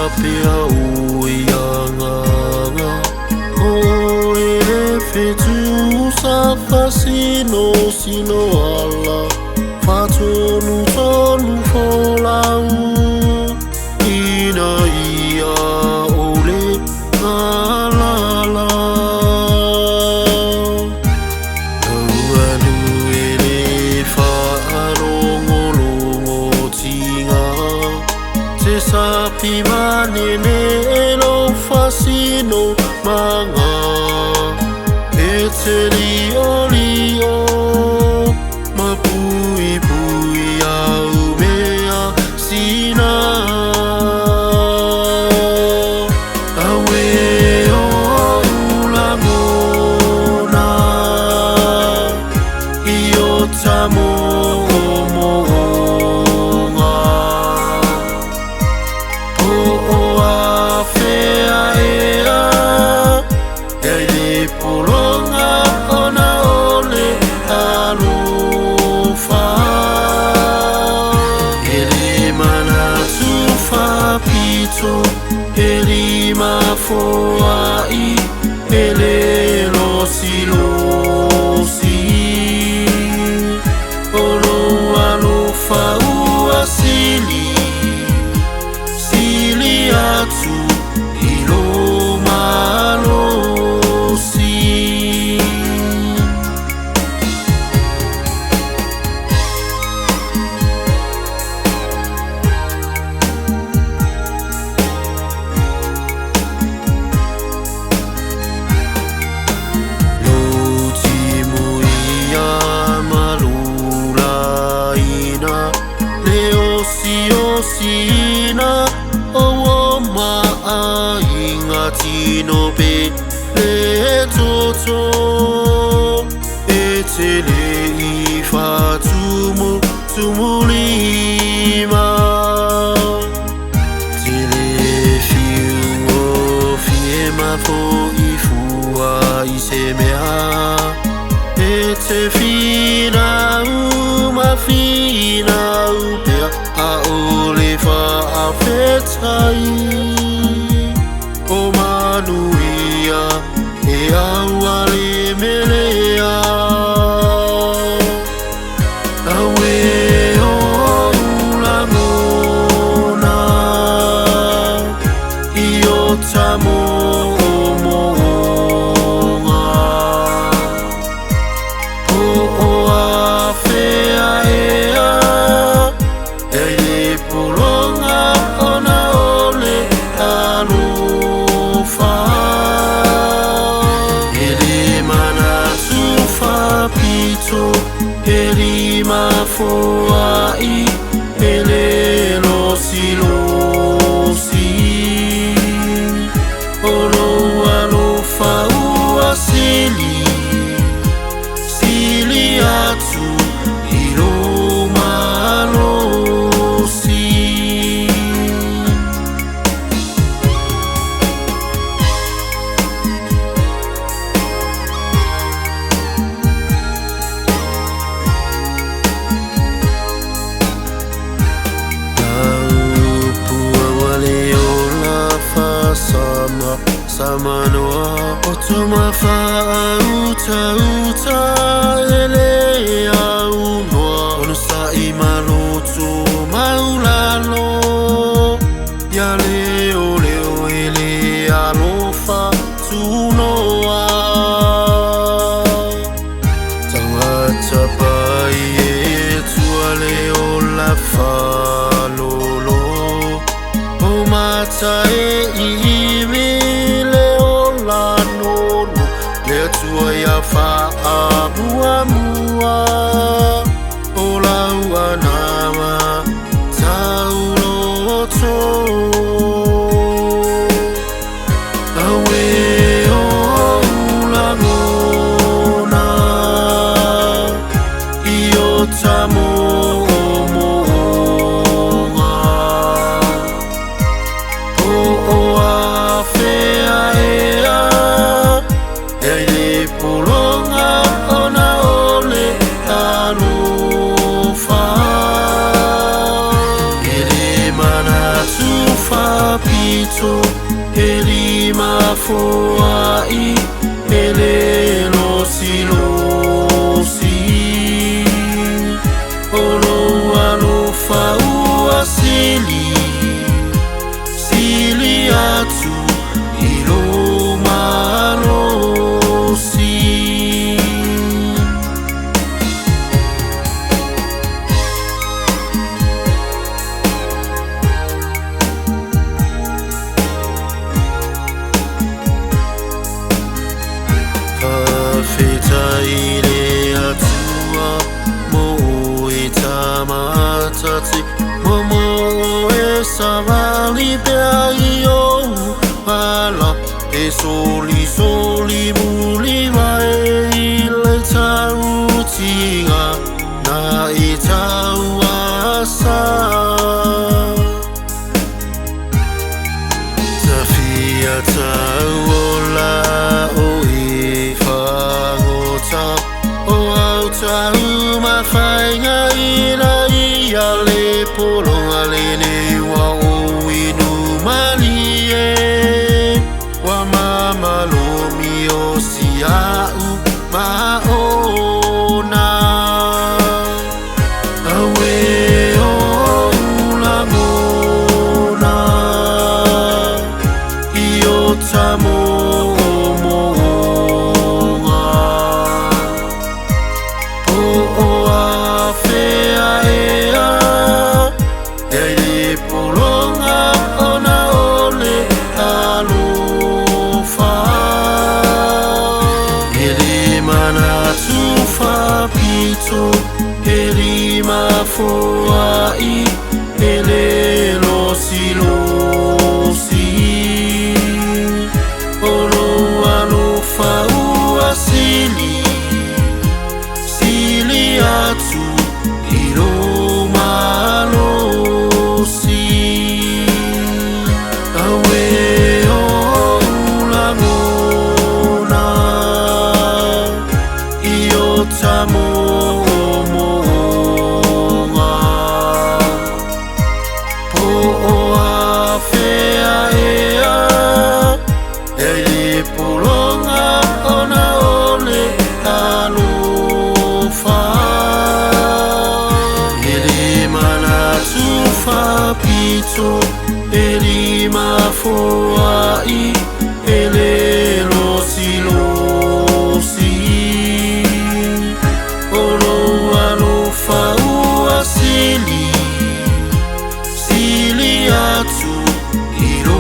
pia uianga o ele fetu sa fasino sino ala fatonu tonu folau ina ia ole alala auanu ele fa alongolongo tinga te sapi manene elo fasino manga eteli olio mapui pui au mea sina awe o ulangona io tamo Elima foai ele losi losi olo alofa ua sili sili atu ilo malosi Sina o ma ingatino pe le toto etele ifatumu tumulima tele fiumo fiema fo ifua isemea ete fina uma fina upea aolefa afetai o manuia e awale melea awe o ulangona io tamo Elima foai ele losi losi olo alofa ua sili sili atu ilo malosi sama noa otuma fa uta uta ele au noa ono sa imaloto maulalo ya leo leo ele alofa tunoa tangata pai e tua leo la fa lolo o mata e ya fa abua mua ola uanama tauloto awe o ulangona io tamo polonga ona ole pito elima foai elelo silosi olo alofa ua sili atu ilo malosi Fetaile atua mo e tamatati momo e savali peaio ala e soli muli vai le tautinga na e tauasa Tafia tauola o Uma fainga ina ia le polonga lele wa o inu malie wa mama lo mio siau maona awe o ulangona io tamo elima foai elelo silosi olo alofa ua sili atu ilo malosi awe o ulangona io tamo pito elima foai elelo silosi olo alofa ua sili atu ilo